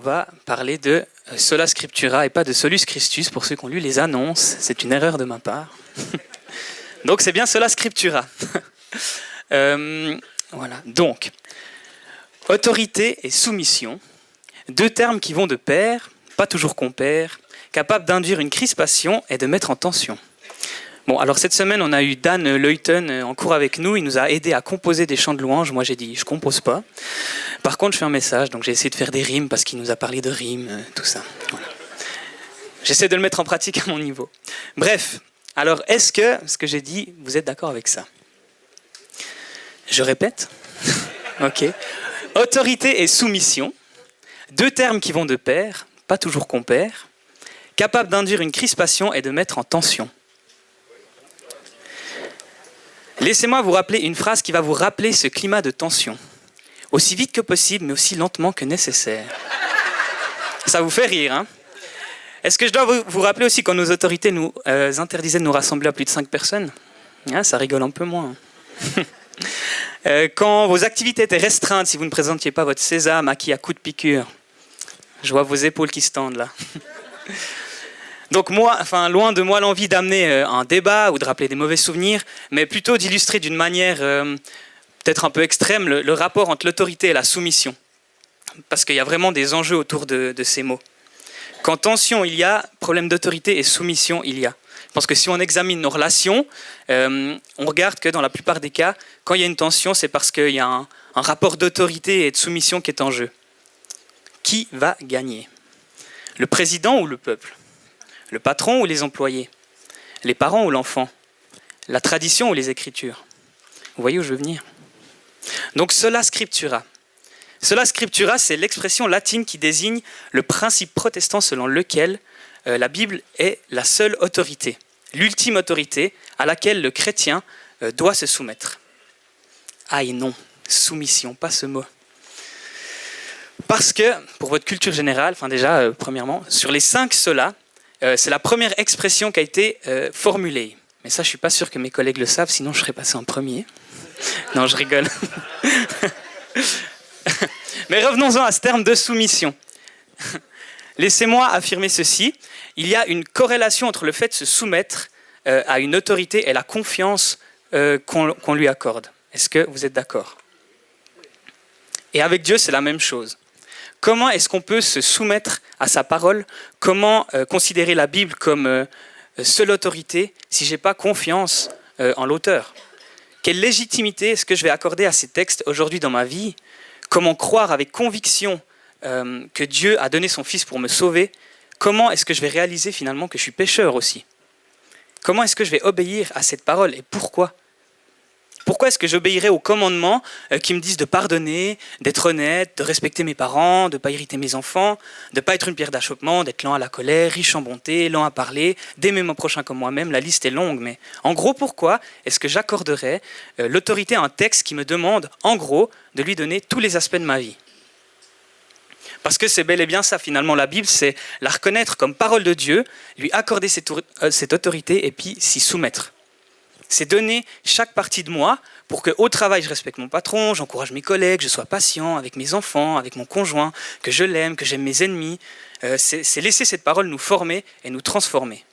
va parler de Sola Scriptura et pas de Solus Christus pour ceux qui ont lu les annonces. C'est une erreur de ma part. Donc c'est bien Sola Scriptura. Voilà. Donc, autorité et soumission, deux termes qui vont de pair, pas toujours compères, capables d'induire une crispation et de mettre en tension. Bon, alors cette semaine, on a eu Dan Leuten en cours avec nous. Il nous a aidé à composer des chants de louange. Moi, j'ai dit, je compose pas. Par contre, je fais un message, donc j'ai essayé de faire des rimes parce qu'il nous a parlé de rimes, tout ça. Voilà. J'essaie de le mettre en pratique à mon niveau. Bref, alors est-ce que, ce que j'ai dit, vous êtes d'accord avec ça? Je répète. Ok. Autorité et soumission, deux termes qui vont de pair, pas toujours compères, capables d'induire une crispation et de mettre en tension. Laissez-moi vous rappeler une phrase qui va vous rappeler ce climat de tension. Aussi vite que possible, mais aussi lentement que nécessaire. Ça vous fait rire, hein? Est-ce que je dois vous rappeler aussi quand nos autorités nous interdisaient de nous rassembler à plus de 5 personnes? Ça rigole un peu moins. Quand vos activités étaient restreintes, si vous ne présentiez pas votre sésame acquis à coups de piqûre. Je vois vos épaules qui se tendent là. Donc moi, enfin, loin de moi l'envie d'amener un débat ou de rappeler des mauvais souvenirs, mais plutôt d'illustrer d'une manière peut-être un peu extrême le rapport entre l'autorité et la soumission. Parce qu'il y a vraiment des enjeux autour de ces mots. Quand tension il y a, problème d'autorité et soumission il y a. Je pense que si on examine nos relations, on regarde que dans la plupart des cas, quand il y a une tension, c'est parce qu'il y a un rapport d'autorité et de soumission qui est en jeu. Qui va gagner? Le président ou le peuple? Le patron ou les employés? Les parents ou l'enfant? La tradition ou les écritures? Vous voyez où je veux venir? Donc, sola scriptura. Sola scriptura, c'est l'expression latine qui désigne le principe protestant selon lequel la Bible est la seule autorité, l'ultime autorité à laquelle le chrétien doit se soumettre. Ah et non, soumission, pas ce mot. Parce que, pour votre culture générale, enfin déjà, premièrement, sur les 5 solas, c'est la première expression qui a été formulée. Mais ça, je ne suis pas sûr que mes collègues le savent, sinon je serais passé en premier. Non, je rigole. Mais revenons-en à ce terme de soumission. Laissez-moi affirmer ceci. Il y a une corrélation entre le fait de se soumettre à une autorité et la confiance qu'on lui accorde. Est-ce que vous êtes d'accord? Et avec Dieu, c'est la même chose. Comment est-ce qu'on peut se soumettre à sa parole? Comment considérer la Bible comme seule autorité si je n'ai pas confiance en l'auteur? Quelle légitimité est-ce que je vais accorder à ces textes aujourd'hui dans ma vie? Comment croire avec conviction que Dieu a donné son Fils pour me sauver? Comment est-ce que je vais réaliser finalement que je suis pécheur aussi? Comment est-ce que je vais obéir à cette parole et pourquoi? Pourquoi est-ce que j'obéirais aux commandements qui me disent de pardonner, d'être honnête, de respecter mes parents, de ne pas irriter mes enfants, de ne pas être une pierre d'achoppement, d'être lent à la colère, riche en bonté, lent à parler, d'aimer mon prochain comme moi-même? La liste est longue, mais en gros, pourquoi est-ce que j'accorderais l'autorité à un texte qui me demande, en gros, de lui donner tous les aspects de ma vie? Parce que c'est bel et bien ça, finalement, la Bible, c'est la reconnaître comme parole de Dieu, lui accorder cette autorité et puis s'y soumettre. C'est donner chaque partie de moi pour qu'au travail, je respecte mon patron, j'encourage mes collègues, je sois patient avec mes enfants, avec mon conjoint, que je l'aime, que j'aime mes ennemis. C'est laisser cette parole nous former et nous transformer.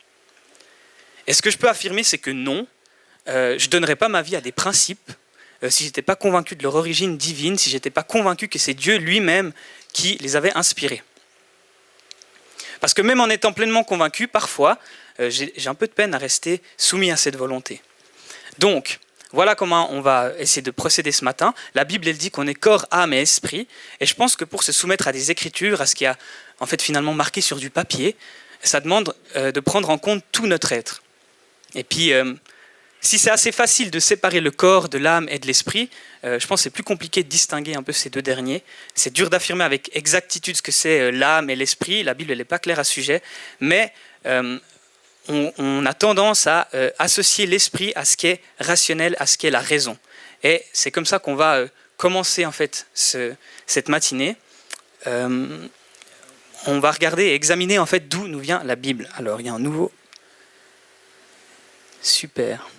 Et ce que je peux affirmer, c'est que non, je ne donnerais pas ma vie à des principes si je n'étais pas convaincu de leur origine divine, si je n'étais pas convaincu que c'est Dieu lui-même qui les avait inspirés. Parce que même en étant pleinement convaincu, parfois, j'ai un peu de peine à rester soumis à cette volonté. Donc, voilà comment on va essayer de procéder ce matin. La Bible, elle dit qu'on est corps, âme et esprit. Et je pense que pour se soumettre à des écritures, à ce qui a en fait finalement marqué sur du papier, ça demande de prendre en compte tout notre être. Et puis, si c'est assez facile de séparer le corps de l'âme et de l'esprit, je pense que c'est plus compliqué de distinguer un peu ces deux derniers. C'est dur d'affirmer avec exactitude ce que c'est l'âme et l'esprit. La Bible, elle n'est pas claire à ce sujet. Mais on a tendance à associer l'esprit à ce qui est rationnel, à ce qui est la raison. Et c'est comme ça qu'on va commencer en fait cette matinée. On va regarder et examiner en fait d'où nous vient la Bible. Alors il y a un nouveau. Super.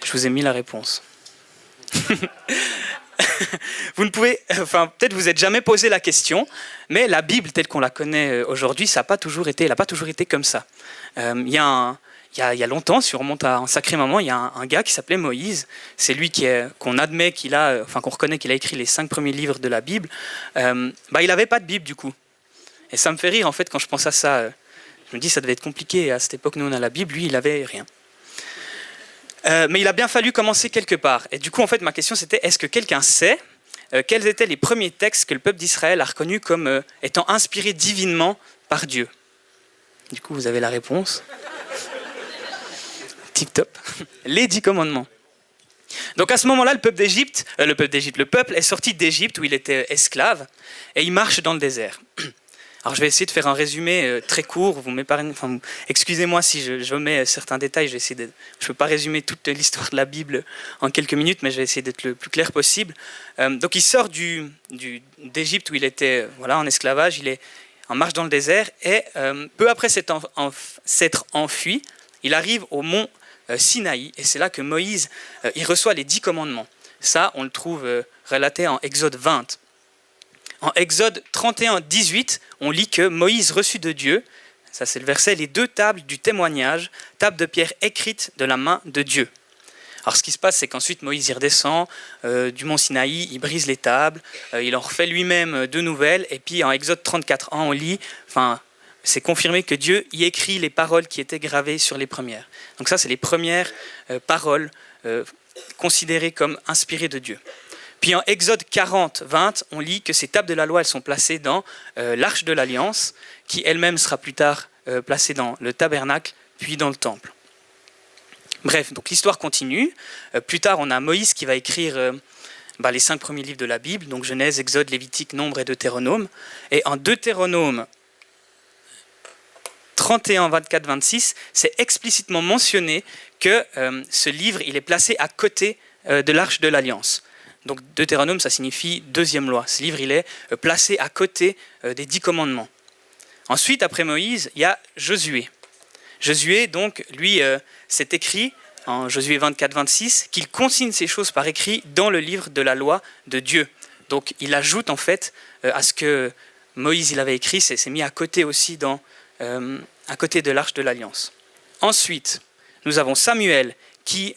Je vous ai mis la réponse. Vous ne pouvez, enfin, peut-être vous n'êtes jamais posé la question, mais la Bible telle qu'on la connaît aujourd'hui, elle n'a pas toujours été comme ça. Il y a longtemps, si on remonte à un sacré moment, il y a un gars qui s'appelait Moïse. C'est lui qu'on admet qu'on reconnaît qu'il a écrit les 5 premiers livres de la Bible. Il n'avait pas de Bible du coup. Et ça me fait rire en fait quand je pense à ça. Je me dis ça devait être compliqué. À cette époque, nous on a la Bible, lui il n'avait rien. Mais il a bien fallu commencer quelque part. Et du coup, en fait, ma question c'était, est-ce que quelqu'un sait quels étaient les premiers textes que le peuple d'Israël a reconnus comme étant inspirés divinement par Dieu? Du coup, vous avez la réponse. Tip top. Les 10 commandements. Donc à ce moment-là, le peuple est sorti d'Égypte où il était esclave et il marche dans le désert. Alors je vais essayer de faire un résumé très court. Excusez-moi si je mets certains détails. Je ne peux pas résumer toute l'histoire de la Bible en quelques minutes, mais je vais essayer d'être le plus clair possible. Donc il sort d'Égypte où il était en esclavage. Il est en marche dans le désert et peu après s'être enfui, il arrive au mont Sinaï et c'est là que Moïse il reçoit les 10 commandements. Ça, on le trouve relaté en Exode 20. En Exode 31, 18, on lit que Moïse reçut de Dieu, ça c'est le verset, les 2 tables du témoignage, tables de pierre écrites de la main de Dieu. Alors ce qui se passe, c'est qu'ensuite Moïse y redescend du mont Sinaï, il brise les tables, il en refait lui-même 2 nouvelles, et puis en Exode 34, on lit, c'est confirmé que Dieu y écrit les paroles qui étaient gravées sur les premières. Donc ça, c'est les premières paroles considérées comme inspirées de Dieu. Puis en Exode 40, 20, on lit que ces tables de la loi, elles sont placées dans l'arche de l'Alliance, qui elle-même sera plus tard placée dans le tabernacle, puis dans le temple. Bref, donc l'histoire continue. Plus tard, on a Moïse qui va écrire les 5 premiers livres de la Bible, donc Genèse, Exode, Lévitique, Nombre et Deutéronome. Et en Deutéronome 31, 24, 26, c'est explicitement mentionné que ce livre, il est placé à côté de l'arche de l'Alliance. Donc Deutéronome, ça signifie 2e loi. Ce livre, il est placé à côté des 10 commandements. Ensuite, après Moïse, il y a Josué. Josué, donc, lui, c'est écrit en Josué 24, 26, qu'il consigne ces choses par écrit dans le livre de la loi de Dieu. Donc il ajoute en fait à ce que Moïse il avait écrit, c'est mis à côté aussi à côté de l'arche de l'Alliance. Ensuite, nous avons Samuel qui,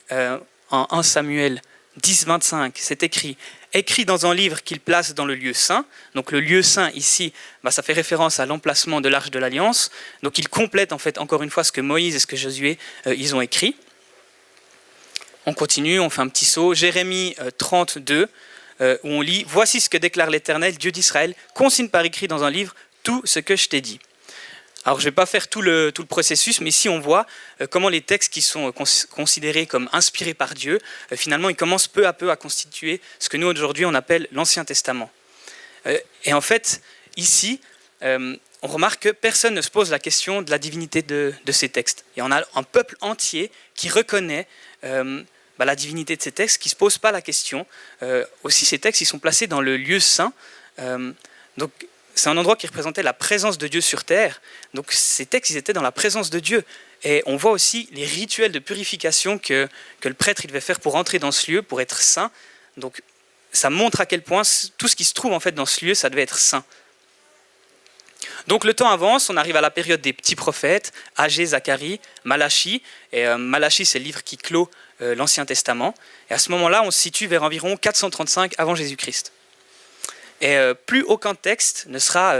en 1 Samuel 10, 25, c'est écrit dans un livre qu'il place dans le lieu saint. Donc le lieu saint ici, ça fait référence à l'emplacement de l'arche de l'Alliance. Donc il complète en fait encore une fois ce que Moïse et ce que Josué ils ont écrit. On continue, on fait un petit saut. Jérémie 32, où on lit « Voici ce que déclare l'Éternel, Dieu d'Israël, consigne par écrit dans un livre tout ce que je t'ai dit. » Alors, je ne vais pas faire tout le processus, mais ici, on voit comment les textes qui sont considérés comme inspirés par Dieu, finalement, ils commencent peu à peu à constituer ce que nous, aujourd'hui, on appelle l'Ancien Testament. Et en fait, ici, on remarque que personne ne se pose la question de la divinité de ces textes. Et on a un peuple entier qui reconnaît la divinité de ces textes, qui ne se pose pas la question. Aussi, ces textes, ils sont placés dans le lieu saint. Donc, c'est un endroit qui représentait la présence de Dieu sur terre. Donc ces textes, ils étaient dans la présence de Dieu. Et on voit aussi les rituels de purification que le prêtre il devait faire pour entrer dans ce lieu, pour être saint. Donc ça montre à quel point tout ce qui se trouve en fait dans ce lieu, ça devait être saint. Donc le temps avance, on arrive à la période des petits prophètes, Agé, Zacharie, Malachi. Et Malachi, c'est le livre qui clôt l'Ancien Testament. Et à ce moment-là, on se situe vers environ 435 avant Jésus-Christ. Et plus aucun texte ne sera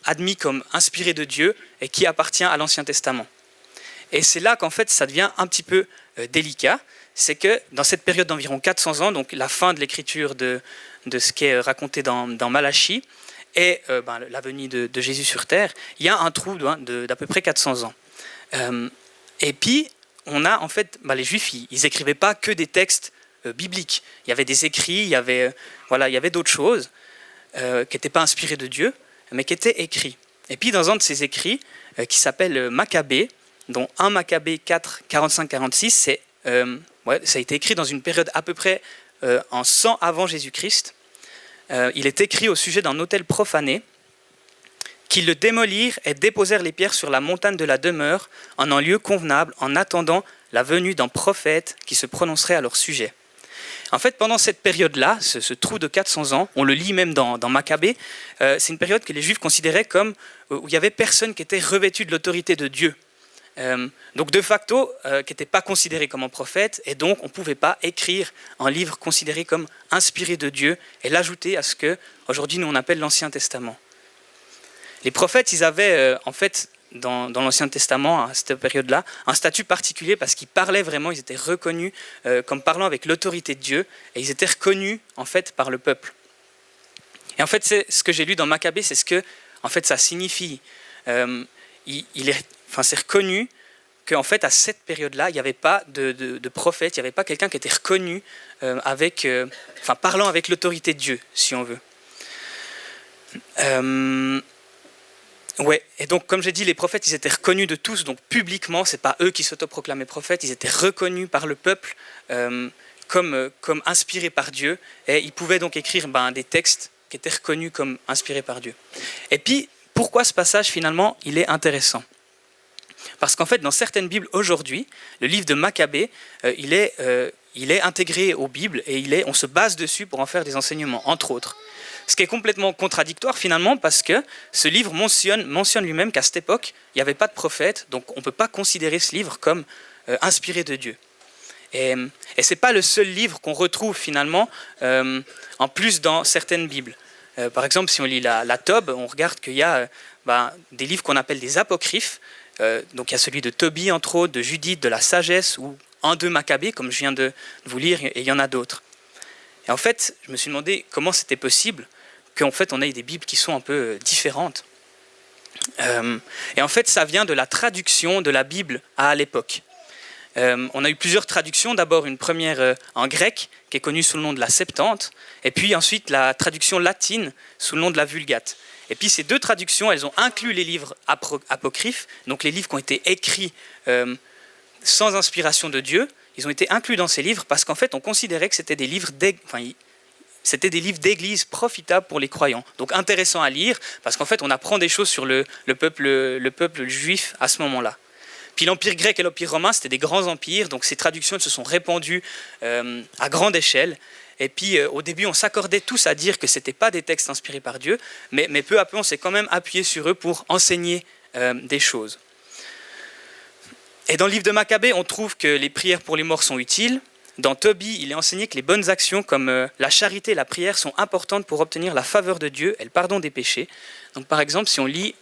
admis comme inspiré de Dieu et qui appartient à l'Ancien Testament. Et c'est là qu'en fait ça devient un petit peu délicat, c'est que dans cette période d'environ 400 ans, donc la fin de l'écriture de ce qui est raconté dans Malachi, et la venue de Jésus sur terre, il y a un trou d'à peu près 400 ans. Et puis, on a en fait, les Juifs, ils n'écrivaient pas que des textes bibliques. Il y avait des écrits, il y avait d'autres choses qui n'étaient pas inspirés de Dieu, mais qui étaient écrits. Et puis, dans un de ces écrits, qui s'appelle Maccabée, dont 1 Maccabée 4, 45-46, ça a été écrit dans une période à peu près en 100 avant Jésus-Christ. Il est écrit au sujet d'un autel profané, qu'ils le démolirent et déposèrent les pierres sur la montagne de la demeure en un lieu convenable, en attendant la venue d'un prophète qui se prononcerait à leur sujet. En fait, pendant cette période-là, ce trou de 400 ans, on le lit même dans Maccabée, c'est une période que les Juifs considéraient comme où il y avait personne qui était revêtu de l'autorité de Dieu. Donc de facto, qui n'était pas considéré comme un prophète, et donc on ne pouvait pas écrire un livre considéré comme inspiré de Dieu et l'ajouter à ce que aujourd'hui nous on appelle l'Ancien Testament. Les prophètes, ils avaient en fait dans l'Ancien Testament, à cette période-là, un statut particulier parce qu'ils parlaient vraiment, ils étaient reconnus comme parlant avec l'autorité de Dieu, et ils étaient reconnus en fait par le peuple. Et en fait, c'est ce que j'ai lu dans Maccabée, c'est ce que en fait ça signifie. C'est reconnu qu'en fait, à cette période-là, il n'y avait pas de prophète, il n'y avait pas quelqu'un qui était reconnu parlant avec l'autorité de Dieu, si on veut. Et donc, comme j'ai dit, les prophètes, ils étaient reconnus de tous, donc publiquement, ce n'est pas eux qui s'autoproclamaient prophètes, ils étaient reconnus par le peuple comme inspirés par Dieu, et ils pouvaient donc écrire des textes qui étaient reconnus comme inspirés par Dieu. Et puis, pourquoi ce passage, finalement, il est intéressant ? Parce qu'en fait, dans certaines Bibles aujourd'hui, le livre de Maccabée, il est intégré aux Bibles et on se base dessus pour en faire des enseignements, entre autres. Ce qui est complètement contradictoire finalement, parce que ce livre mentionne lui-même qu'à cette époque, il n'y avait pas de prophète, donc on ne peut pas considérer ce livre comme inspiré de Dieu. Et ce n'est pas le seul livre qu'on retrouve finalement, en plus dans certaines Bibles. Par exemple, si on lit la Tob, on regarde qu'il y a des livres qu'on appelle des apocryphes. Donc il y a celui de Tobie, entre autres, de Judith, de la sagesse, ou 1-2 Maccabée, comme je viens de vous lire, et il y en a d'autres. Et en fait, je me suis demandé comment c'était possible qu'en fait on ait des Bibles qui sont un peu différentes. Et en fait, ça vient de la traduction de la Bible à l'époque. On a eu plusieurs traductions, d'abord une première en grec, qui est connue sous le nom de la Septante, et puis ensuite la traduction latine sous le nom de la Vulgate. Et puis ces deux traductions, elles ont inclus les livres apocryphes, donc les livres qui ont été écrits sans inspiration de Dieu. Ils ont été inclus dans ces livres parce qu'en fait, on considérait que c'était des livres d'église profitables pour les croyants. Donc intéressants à lire, parce qu'en fait, on apprend des choses sur le peuple juif à ce moment-là. Puis l'Empire grec et l'Empire romain, c'était des grands empires, donc ces traductions elles se sont répandues à grande échelle. Et puis au début, on s'accordait tous à dire que ce n'étaient pas des textes inspirés par Dieu, mais peu à peu, on s'est quand même appuyé sur eux pour enseigner des choses. Et dans le livre de Maccabée, on trouve que les prières pour les morts sont utiles. Dans Tobie, il est enseigné que les bonnes actions comme la charité et la prière sont importantes pour obtenir la faveur de Dieu et le pardon des péchés. Donc par exemple, si on lit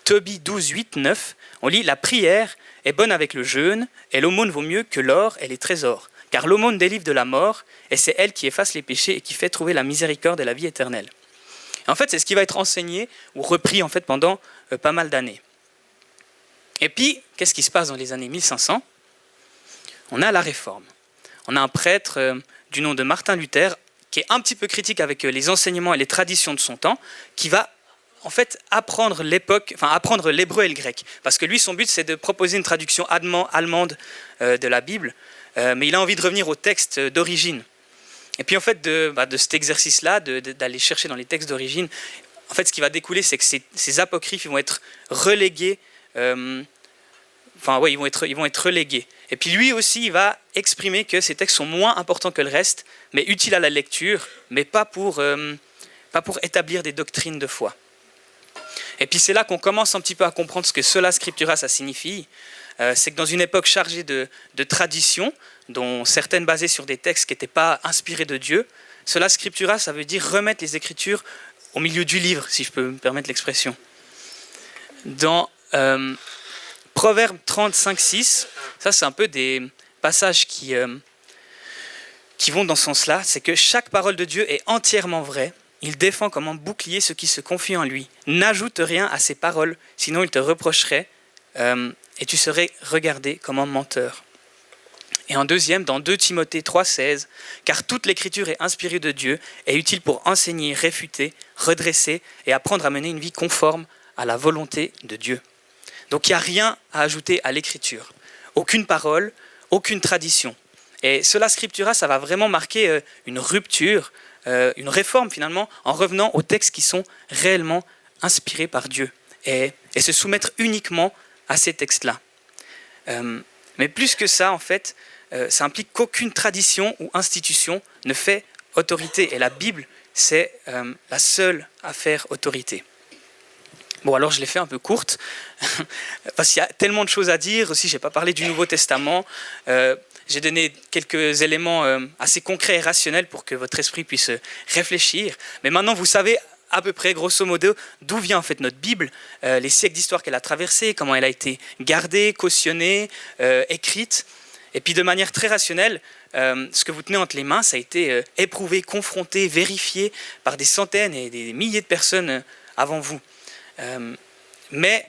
Tobie 12, 8, 9, on lit « La prière est bonne avec le jeûne, et l'aumône vaut mieux que l'or et les trésors. Car l'aumône délivre de la mort, et c'est elle qui efface les péchés et qui fait trouver la miséricorde et la vie éternelle. » En fait, c'est ce qui va être enseigné ou repris en fait, pendant pas mal d'années. Et puis, qu'est-ce qui se passe dans les années 1500 ? On a la Réforme. On a un prêtre du nom de Martin Luther, qui est un petit peu critique avec les enseignements et les traditions de son temps, qui va en fait apprendre l'hébreu et le grec. Parce que lui, son but, c'est de proposer une traduction allemande de la Bible, mais il a envie de revenir au texte d'origine. Et puis en fait, de cet exercice-là, d'aller chercher dans les textes d'origine, en fait, ce qui va découler, c'est que ces apocryphes ils vont être relégués. Ils vont être relégués. Et puis lui aussi, il va exprimer que ces textes sont moins importants que le reste, mais utiles à la lecture, mais pas pour établir des doctrines de foi. Et puis c'est là qu'on commence un petit peu à comprendre ce que sola scriptura, ça signifie. C'est que dans une époque chargée de traditions, dont certaines basées sur des textes qui n'étaient pas inspirés de Dieu, sola scriptura, ça veut dire remettre les Écritures au milieu du livre, si je peux me permettre l'expression. Dans Proverbe 35, 6, ça c'est un peu des passages qui vont dans ce sens-là, c'est que chaque parole de Dieu est entièrement vraie. Il défend comme un bouclier ceux qui se confient en lui. N'ajoute rien à ses paroles, sinon il te reprocherait et tu serais regardé comme un menteur. Et en deuxième, dans 2 Timothée 3, 16, car toute l'écriture est inspirée de Dieu et utile pour enseigner, réfuter, redresser et apprendre à mener une vie conforme à la volonté de Dieu. Donc il n'y a rien à ajouter à l'écriture. Aucune parole, aucune tradition. Et sola scriptura, ça va vraiment marquer une rupture, une réforme finalement, en revenant aux textes qui sont réellement inspirés par Dieu. Et se soumettre uniquement à ces textes-là. Mais plus que ça, en fait, ça implique qu'aucune tradition ou institution ne fait autorité. Et la Bible, c'est la seule à faire autorité. Bon, alors je l'ai fait un peu courte, parce qu'il y a tellement de choses à dire. Aussi, je n'ai pas parlé du Nouveau Testament. J'ai donné quelques éléments assez concrets et rationnels pour que votre esprit puisse réfléchir. Mais maintenant, vous savez à peu près, grosso modo, d'où vient en fait notre Bible, les siècles d'histoire qu'elle a traversés, comment elle a été gardée, cautionnée, écrite. Et puis de manière très rationnelle, ce que vous tenez entre les mains, ça a été éprouvé, confronté, vérifié par des centaines et des milliers de personnes avant vous. Mais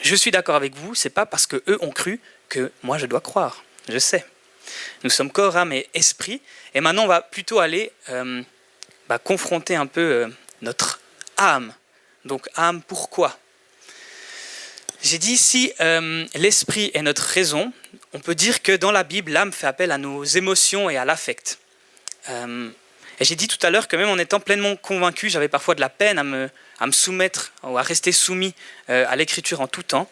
je suis d'accord avec vous, c'est pas parce qu'eux ont cru que moi je dois croire, je sais. Nous sommes corps, âme et esprit, et maintenant on va plutôt aller confronter un peu notre âme. Donc âme, pourquoi ? J'ai dit, si l'esprit est notre raison, on peut dire que dans la Bible, l'âme fait appel à nos émotions et à l'affect. Et j'ai dit tout à l'heure que même en étant pleinement convaincu, j'avais parfois de la peine à me soumettre ou à rester soumis à l'écriture en tout temps.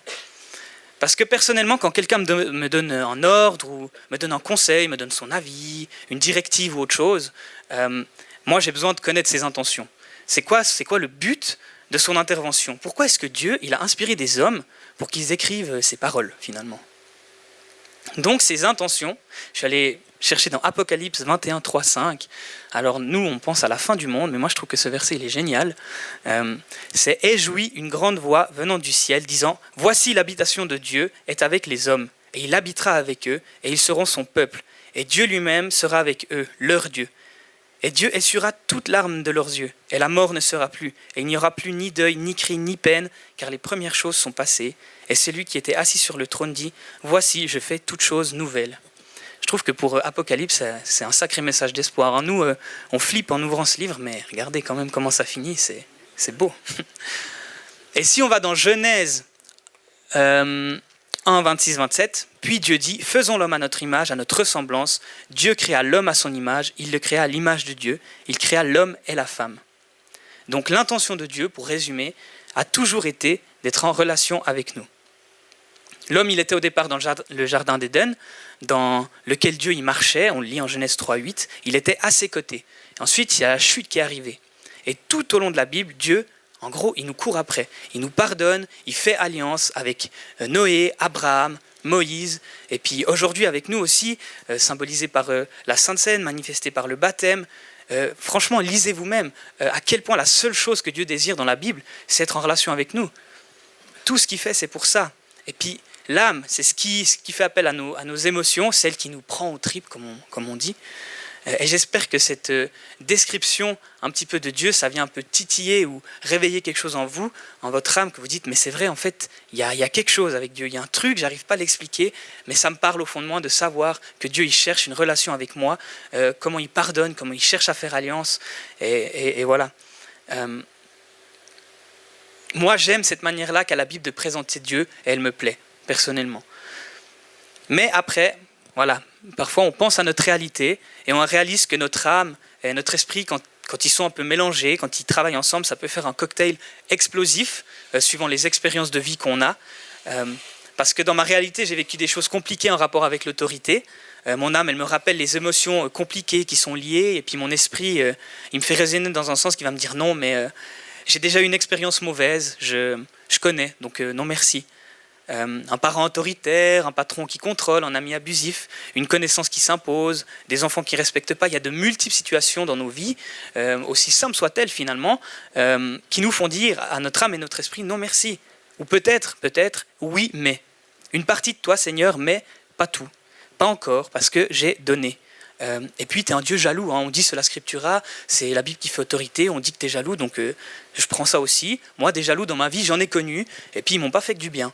Parce que personnellement, quand quelqu'un me donne un ordre ou me donne un conseil, me donne son avis, une directive ou autre chose, moi j'ai besoin de connaître ses intentions. C'est quoi le but de son intervention ? Pourquoi est-ce que Dieu il a inspiré des hommes pour qu'ils écrivent ces paroles finalement ? Donc ces intentions, je suis allé chercher dans Apocalypse 21, 3, 5. Alors nous, on pense à la fin du monde, mais moi je trouve que ce verset il est génial. C'est « Et jouit une grande voix venant du ciel, disant « Voici l'habitation de Dieu est avec les hommes, et il habitera avec eux, et ils seront son peuple. Et Dieu lui-même sera avec eux, leur Dieu. Et Dieu essuiera toute larme de leurs yeux, et la mort ne sera plus, et il n'y aura plus ni deuil, ni cri, ni peine, car les premières choses sont passées. Et celui qui était assis sur le trône dit « Voici, je fais toutes choses nouvelles. » Je trouve que pour Apocalypse, c'est un sacré message d'espoir. Nous, on flippe en ouvrant ce livre, mais regardez quand même comment ça finit, c'est beau. Et si on va dans Genèse 1, 26, 27, puis Dieu dit « Faisons l'homme à notre image, à notre ressemblance. Dieu créa l'homme à son image, il le créa à l'image de Dieu. Il créa l'homme et la femme. » Donc l'intention de Dieu, pour résumer, a toujours été d'être en relation avec nous. L'homme, il était au départ dans le jardin d'Éden, dans lequel Dieu y marchait, on le lit en Genèse 3, 8, il était à ses côtés. Ensuite, il y a la chute qui est arrivée. Et tout au long de la Bible, Dieu, en gros, il nous court après. Il nous pardonne, il fait alliance avec Noé, Abraham, Moïse, et puis aujourd'hui avec nous aussi, symbolisé par la Sainte Seine, manifesté par le baptême. Franchement, lisez vous-même à quel point la seule chose que Dieu désire dans la Bible, c'est être en relation avec nous. Tout ce qu'il fait, c'est pour ça. Et puis, l'âme, c'est ce qui fait appel à nos émotions, celle qui nous prend aux tripes, comme on dit. Et j'espère que cette description un petit peu de Dieu, ça vient un peu titiller ou réveiller quelque chose en vous, en votre âme, que vous dites, mais c'est vrai, en fait, il y a quelque chose avec Dieu, il y a un truc, j'arrive pas à l'expliquer, mais ça me parle au fond de moi de savoir que Dieu, il cherche une relation avec moi, comment il pardonne, comment il cherche à faire alliance, et voilà. Moi, j'aime cette manière-là qu'a la Bible de présenter Dieu, et elle me plaît, personnellement. Mais après, voilà, parfois on pense à notre réalité et on réalise que notre âme et notre esprit, quand ils sont un peu mélangés, quand ils travaillent ensemble, ça peut faire un cocktail explosif, suivant les expériences de vie qu'on a. Parce que dans ma réalité, j'ai vécu des choses compliquées en rapport avec l'autorité. Mon âme, elle me rappelle les émotions compliquées qui sont liées, et puis mon esprit, il me fait résonner dans un sens qui va me dire non, mais j'ai déjà eu une expérience mauvaise, je connais, donc non merci. Un parent autoritaire, un patron qui contrôle, un ami abusif, une connaissance qui s'impose, des enfants qui ne respectent pas. Il y a de multiples situations dans nos vies, aussi simples soient-elles finalement, qui nous font dire à notre âme et notre esprit non merci. Ou peut-être, oui mais. Une partie de toi Seigneur, mais pas tout. Pas encore, parce que j'ai donné. Et puis tu es un Dieu jaloux, on dit cela scriptura, c'est la Bible qui fait autorité, on dit que tu es jaloux, donc je prends ça aussi. Moi des jaloux dans ma vie j'en ai connu, et puis ils m'ont pas fait que du bien.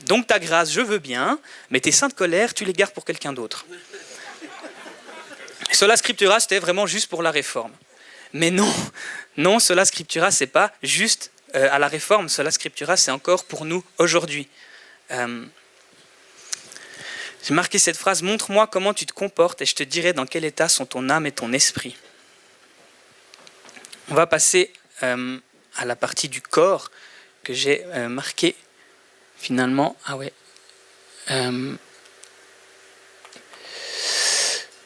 Donc ta grâce, je veux bien, mais tes saintes colères, tu les gardes pour quelqu'un d'autre. Sola Scriptura, c'était vraiment juste pour la réforme. Mais non, Sola Scriptura, c'est pas juste à la réforme. Sola Scriptura, c'est encore pour nous aujourd'hui. J'ai marqué cette phrase, montre-moi comment tu te comportes et je te dirai dans quel état sont ton âme et ton esprit. On va passer à la partie du corps que j'ai marquée. Finalement,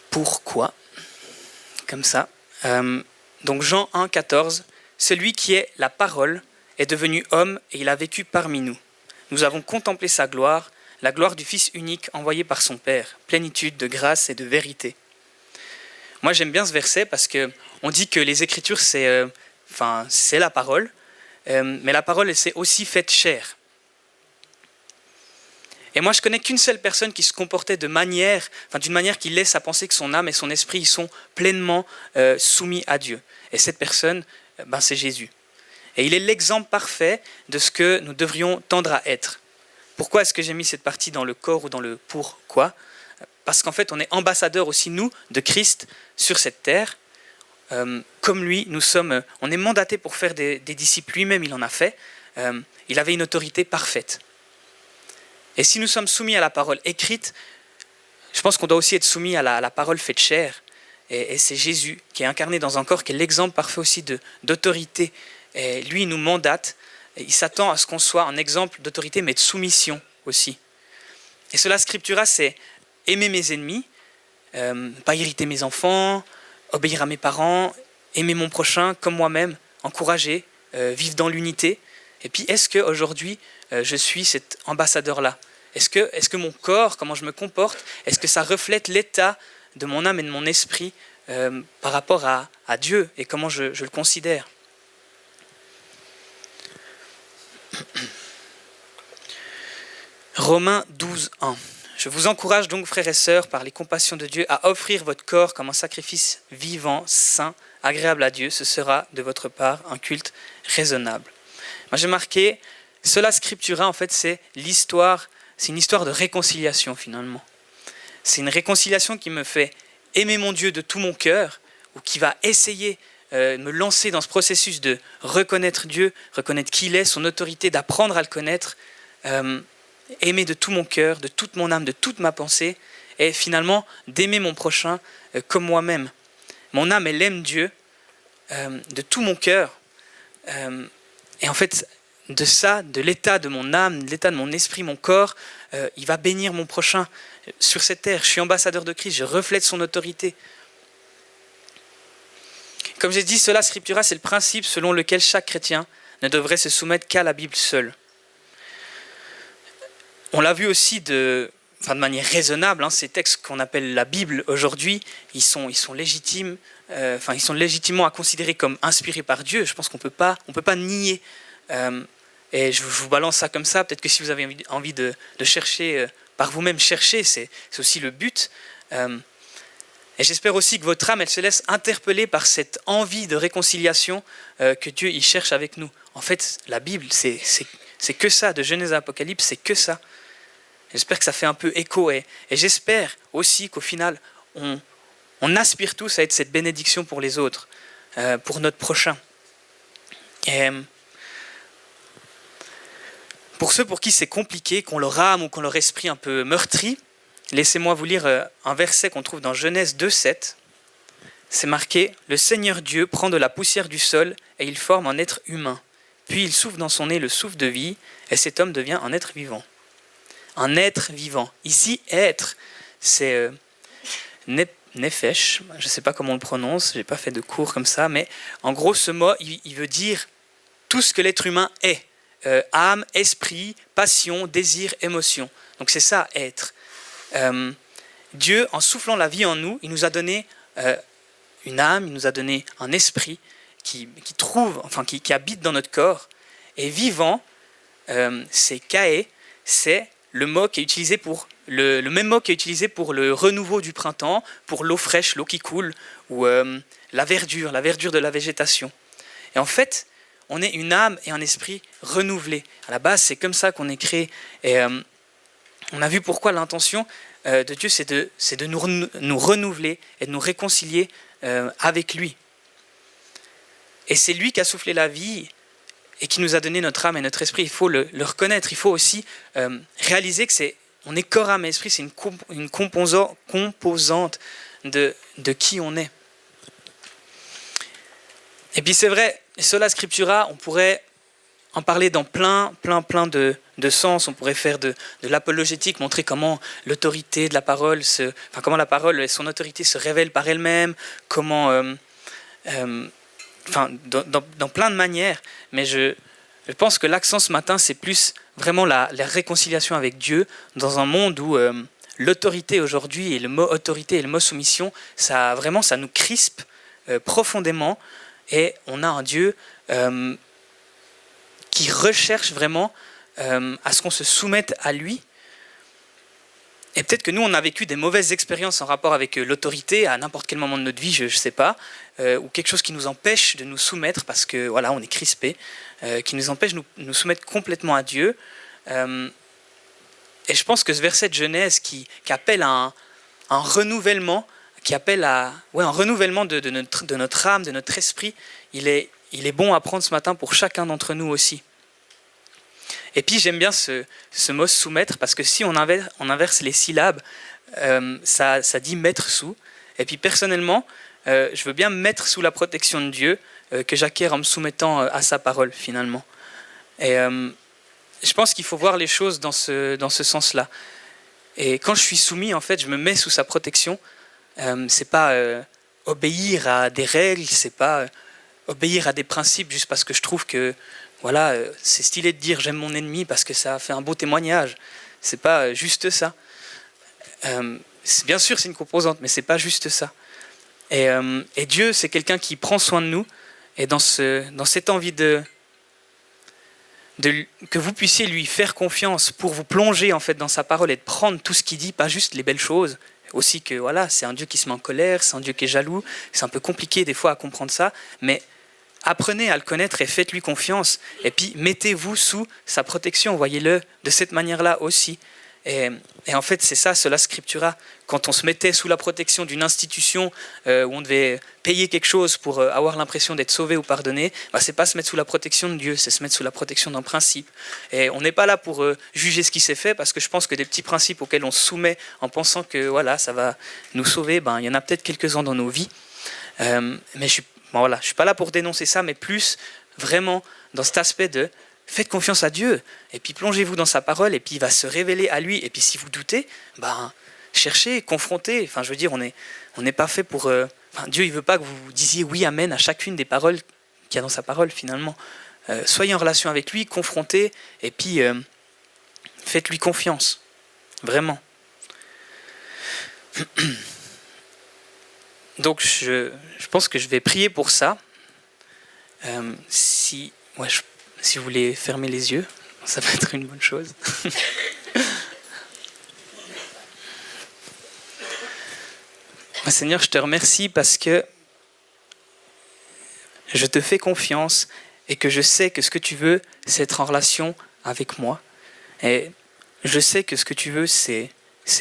pourquoi, comme ça. Donc Jean 1, 14, « Celui qui est la parole est devenu homme et il a vécu parmi nous. Nous avons contemplé sa gloire, la gloire du Fils unique envoyé par son Père, plénitude de grâce et de vérité. » Moi j'aime bien ce verset parce qu'on dit que les Écritures c'est la parole, mais la parole elle s'est aussi faite chair. Et moi je connais qu'une seule personne qui se comportait d'une manière qui laisse à penser que son âme et son esprit ils sont pleinement soumis à Dieu. Et cette personne, c'est Jésus. Et il est l'exemple parfait de ce que nous devrions tendre à être. Pourquoi est-ce que j'ai mis cette partie dans le corps ou dans le pourquoi ? Parce qu'en fait, on est ambassadeurs aussi, nous, de Christ sur cette terre. Comme lui, on est mandatés pour faire des disciples. Lui-même, il en a fait. Il avait une autorité parfaite. Et si nous sommes soumis à la parole écrite, je pense qu'on doit aussi être soumis à la parole faite chair. Et c'est Jésus qui est incarné dans un corps, qui est l'exemple parfait aussi d'autorité. Et lui, il nous mandate, et il s'attend à ce qu'on soit un exemple d'autorité, mais de soumission aussi. Et cela scriptura, c'est aimer mes ennemis, pas irriter mes enfants, obéir à mes parents, aimer mon prochain comme moi-même, encourager, vivre dans l'unité. Et puis, est-ce qu'aujourd'hui, je suis cet ambassadeur-là ? Est-ce que mon corps, comment je me comporte, est-ce que ça reflète l'état de mon âme et de mon esprit par rapport à Dieu et comment je le considère ? Romains 12, 1. Je vous encourage donc, frères et sœurs, par les compassions de Dieu, à offrir votre corps comme un sacrifice vivant, saint, agréable à Dieu. Ce sera de votre part un culte raisonnable. Moi, j'ai marqué, sola scriptura, en fait, c'est une histoire de réconciliation, finalement. C'est une réconciliation qui me fait aimer mon Dieu de tout mon cœur, ou qui va essayer de me lancer dans ce processus de reconnaître Dieu, reconnaître qui il est, son autorité, d'apprendre à le connaître, aimer de tout mon cœur, de toute mon âme, de toute ma pensée, et finalement d'aimer mon prochain comme moi-même. Mon âme, elle aime Dieu de tout mon cœur. Et en fait, de ça, de l'état de mon âme, de l'état de mon esprit, mon corps, il va bénir mon prochain sur cette terre. Je suis ambassadeur de Christ, je reflète son autorité. Comme j'ai dit, sola scriptura, c'est le principe selon lequel chaque chrétien ne devrait se soumettre qu'à la Bible seule. On l'a vu aussi de manière raisonnable, ces textes qu'on appelle la Bible aujourd'hui, ils sont légitimes, ils sont légitimement à considérer comme inspirés par Dieu. Je pense qu'on peut pas nier. Et je vous balance ça comme ça. Peut-être que si vous avez envie de chercher par vous-même, chercher, c'est aussi le but. Et j'espère aussi que votre âme, elle se laisse interpeller par cette envie de réconciliation que Dieu y cherche avec nous. En fait, la Bible, c'est que ça, de Genèse à Apocalypse, c'est que ça. J'espère que ça fait un peu écho et j'espère aussi qu'au final, on aspire tous à être cette bénédiction pour les autres, pour notre prochain. Et pour ceux pour qui c'est compliqué, qu'on leur âme ou qu'on leur esprit un peu meurtri, laissez-moi vous lire un verset qu'on trouve dans Genèse 2,7. C'est marqué « Le Seigneur Dieu prend de la poussière du sol et il forme un être humain. Puis il souffle dans son nez le souffle de vie et cet homme devient un être vivant. » Un être vivant. Ici, être, c'est nefesh, je ne sais pas comment on le prononce, je n'ai pas fait de cours comme ça, mais en gros, ce mot, il veut dire tout ce que l'être humain est. Âme, esprit, passion, désir, émotion. Donc c'est ça, être. Dieu, en soufflant la vie en nous, il nous a donné une âme, il nous a donné un esprit qui habite dans notre corps. Et vivant, c'est kaé, c'est le mot qui est utilisé pour le même mot qui est utilisé pour le renouveau du printemps, pour l'eau fraîche, l'eau qui coule, ou la verdure de la végétation. Et en fait, on est une âme et un esprit renouvelés. À la base, c'est comme ça qu'on est créé. Et on a vu pourquoi l'intention de Dieu, c'est de nous renouveler et de nous réconcilier avec lui. Et c'est lui qui a soufflé la vie et qui nous a donné notre âme et notre esprit. Il faut le reconnaître. Il faut aussi réaliser que on est corps, âme et esprit. C'est une composante de qui on est. Et puis c'est vrai, sola scriptura, on pourrait en parler dans plein de sens. On pourrait faire de l'apologétique, montrer comment l'autorité de la parole, comment la parole et son autorité se révèlent par elle-même, comment, dans plein de manières. Mais je pense que l'accent ce matin, c'est plus vraiment la réconciliation avec Dieu dans un monde où l'autorité aujourd'hui et le mot autorité et le mot soumission, ça nous crispe profondément, et on a un Dieu qui recherche vraiment à ce qu'on se soumette à lui. Et peut-être que nous, on a vécu des mauvaises expériences en rapport avec l'autorité à n'importe quel moment de notre vie, je ne sais pas, ou quelque chose qui nous empêche de nous soumettre parce que voilà, on est crispé, qui nous empêche de nous soumettre complètement à Dieu. Et je pense que ce verset de Genèse qui appelle à un renouvellement, qui appelle à un renouvellement de notre âme, de notre esprit, il est bon à prendre ce matin pour chacun d'entre nous aussi. Et puis j'aime bien ce mot soumettre, parce que si on inverse les syllabes, ça dit mettre sous. Et puis personnellement, je veux bien me mettre sous la protection de Dieu que j'acquiers en me soumettant à sa parole finalement. Et je pense qu'il faut voir les choses dans ce sens-là. Et quand je suis soumis, en fait, je me mets sous sa protection. C'est pas obéir à des règles, c'est pas obéir à des principes juste parce que je trouve que voilà, c'est stylé de dire j'aime mon ennemi parce que ça a fait un beau témoignage. C'est pas juste ça. Bien sûr, c'est une composante, mais c'est pas juste ça. Et Dieu, c'est quelqu'un qui prend soin de nous. Et dans cette envie que vous puissiez lui faire confiance pour vous plonger en fait dans sa parole et de prendre tout ce qu'il dit, pas juste les belles choses. Aussi que voilà, c'est un Dieu qui se met en colère, c'est un Dieu qui est jaloux. C'est un peu compliqué des fois à comprendre ça, mais apprenez à le connaître et faites-lui confiance. Et puis mettez-vous sous sa protection, voyez-le de cette manière-là aussi. Et en fait, c'est ça, cela scriptura. Quand on se mettait sous la protection d'une institution où on devait payer quelque chose pour avoir l'impression d'être sauvé ou pardonné, c'est pas se mettre sous la protection de Dieu, c'est se mettre sous la protection d'un principe. Et on n'est pas là pour juger ce qui s'est fait, parce que je pense que des petits principes auxquels on se soumet en pensant que voilà, ça va nous sauver, il y en a peut-être quelques-uns dans nos vies. Mais je suis pas là pour dénoncer ça, mais plus vraiment dans cet aspect de faites confiance à Dieu, et puis plongez-vous dans sa parole, et puis il va se révéler à lui. Et puis si vous doutez, cherchez, confrontez. Enfin, je veux dire, on n'est pas fait pour... Dieu, il veut pas que vous disiez oui, amen à chacune des paroles qu'il y a dans sa parole, finalement. Soyez en relation avec lui, confrontez, et puis faites-lui confiance. Vraiment. Donc, je pense que je vais prier pour ça. Si vous voulez fermer les yeux, ça peut être une bonne chose. Seigneur, je te remercie parce que je te fais confiance et que je sais que ce que tu veux, c'est être en relation avec moi. Et je sais que ce que tu veux, c'est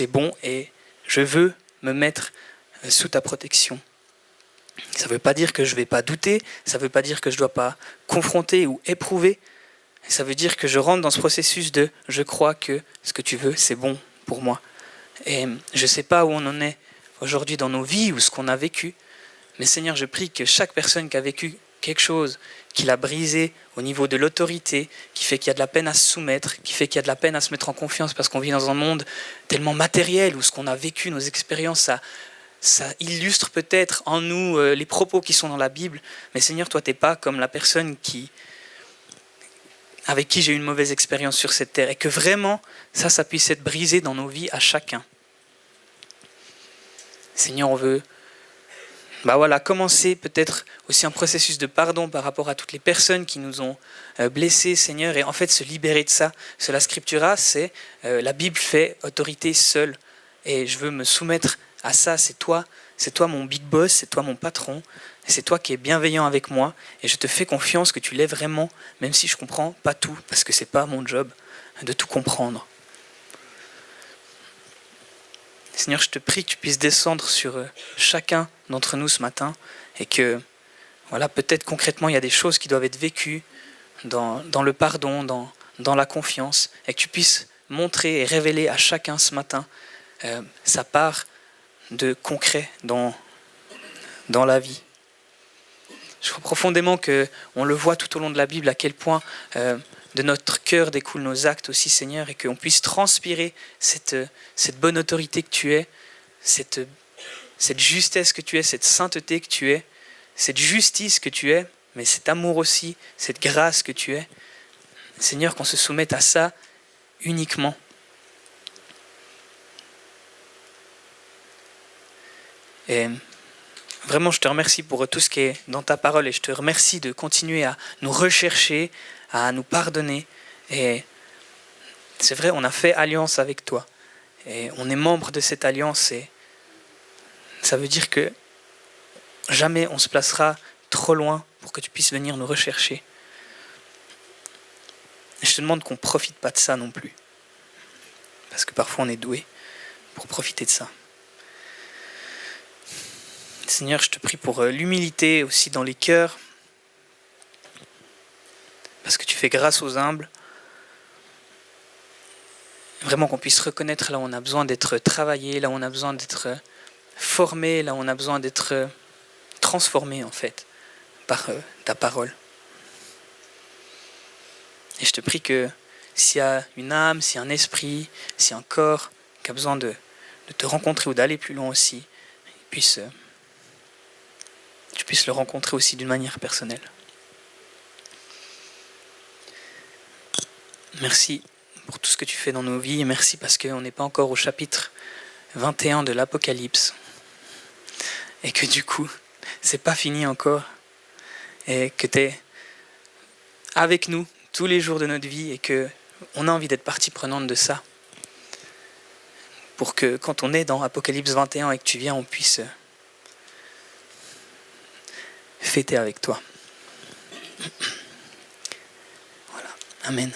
bon, et je veux me mettre sous ta protection. Ça ne veut pas dire que je ne vais pas douter, ça ne veut pas dire que je ne dois pas confronter ou éprouver. Ça veut dire que je rentre dans ce processus de « je crois que ce que tu veux, c'est bon pour moi ». Et je ne sais pas où on en est aujourd'hui dans nos vies ou ce qu'on a vécu, mais Seigneur, je prie que chaque personne qui a vécu quelque chose qui l'a brisé au niveau de l'autorité, qui fait qu'il y a de la peine à se soumettre, qui fait qu'il y a de la peine à se mettre en confiance parce qu'on vit dans un monde tellement matériel où ce qu'on a vécu, nos expériences, ça illustre peut-être en nous les propos qui sont dans la Bible. Mais Seigneur, toi, tu n'es pas comme la personne avec qui j'ai eu une mauvaise expérience sur cette terre. Et que vraiment, ça puisse être brisé dans nos vies à chacun. Seigneur, on veut commencer peut-être aussi un processus de pardon par rapport à toutes les personnes qui nous ont blessés, Seigneur. Et en fait, se libérer de ça. Cela scriptura, c'est la Bible fait autorité seule. Et je veux me soumettre à ça. C'est toi mon big boss, c'est toi mon patron. C'est toi qui es bienveillant avec moi. Et je te fais confiance que tu l'es vraiment, même si je ne comprends pas tout, parce que ce n'est pas mon job de tout comprendre. Seigneur, je te prie que tu puisses descendre sur chacun d'entre nous ce matin, et que, peut-être concrètement, il y a des choses qui doivent être vécues dans le pardon, dans la confiance, et que tu puisses montrer et révéler à chacun ce matin sa part de concret dans la vie. Je prie profondément qu'on le voit tout au long de la Bible, à quel point de notre cœur découlent nos actes aussi, Seigneur, et qu'on puisse transpirer cette bonne autorité que tu es, cette justesse que tu es, cette sainteté que tu es, cette justice que tu es, mais cet amour aussi, cette grâce que tu es. Seigneur, qu'on se soumette à ça uniquement. Et vraiment, je te remercie pour tout ce qui est dans ta parole et je te remercie de continuer à nous rechercher, à nous pardonner. Et c'est vrai, on a fait alliance avec toi et on est membre de cette alliance et ça veut dire que jamais on se placera trop loin pour que tu puisses venir nous rechercher. Et je te demande qu'on ne profite pas de ça non plus. Parce que parfois on est doué pour profiter de ça. Seigneur, je te prie pour l'humilité aussi dans les cœurs. Parce que tu fais grâce aux humbles. Vraiment qu'on puisse reconnaître là où on a besoin d'être travaillé, là où on a besoin d'être formé, là où on a besoin d'être transformé en fait par ta parole. Et je te prie que s'il y a une âme, s'il y a un esprit, s'il y a un corps qui a besoin de te rencontrer ou d'aller plus loin aussi, tu puisses le rencontrer aussi d'une manière personnelle. Merci pour tout ce que tu fais dans nos vies et merci parce qu'on n'est pas encore au chapitre 21 de l'Apocalypse et que du coup, c'est pas fini encore et que tu es avec nous tous les jours de notre vie et qu'on a envie d'être partie prenante de ça pour que quand on est dans Apocalypse 21 et que tu viens, on puisse fêter avec toi. Voilà. Amen.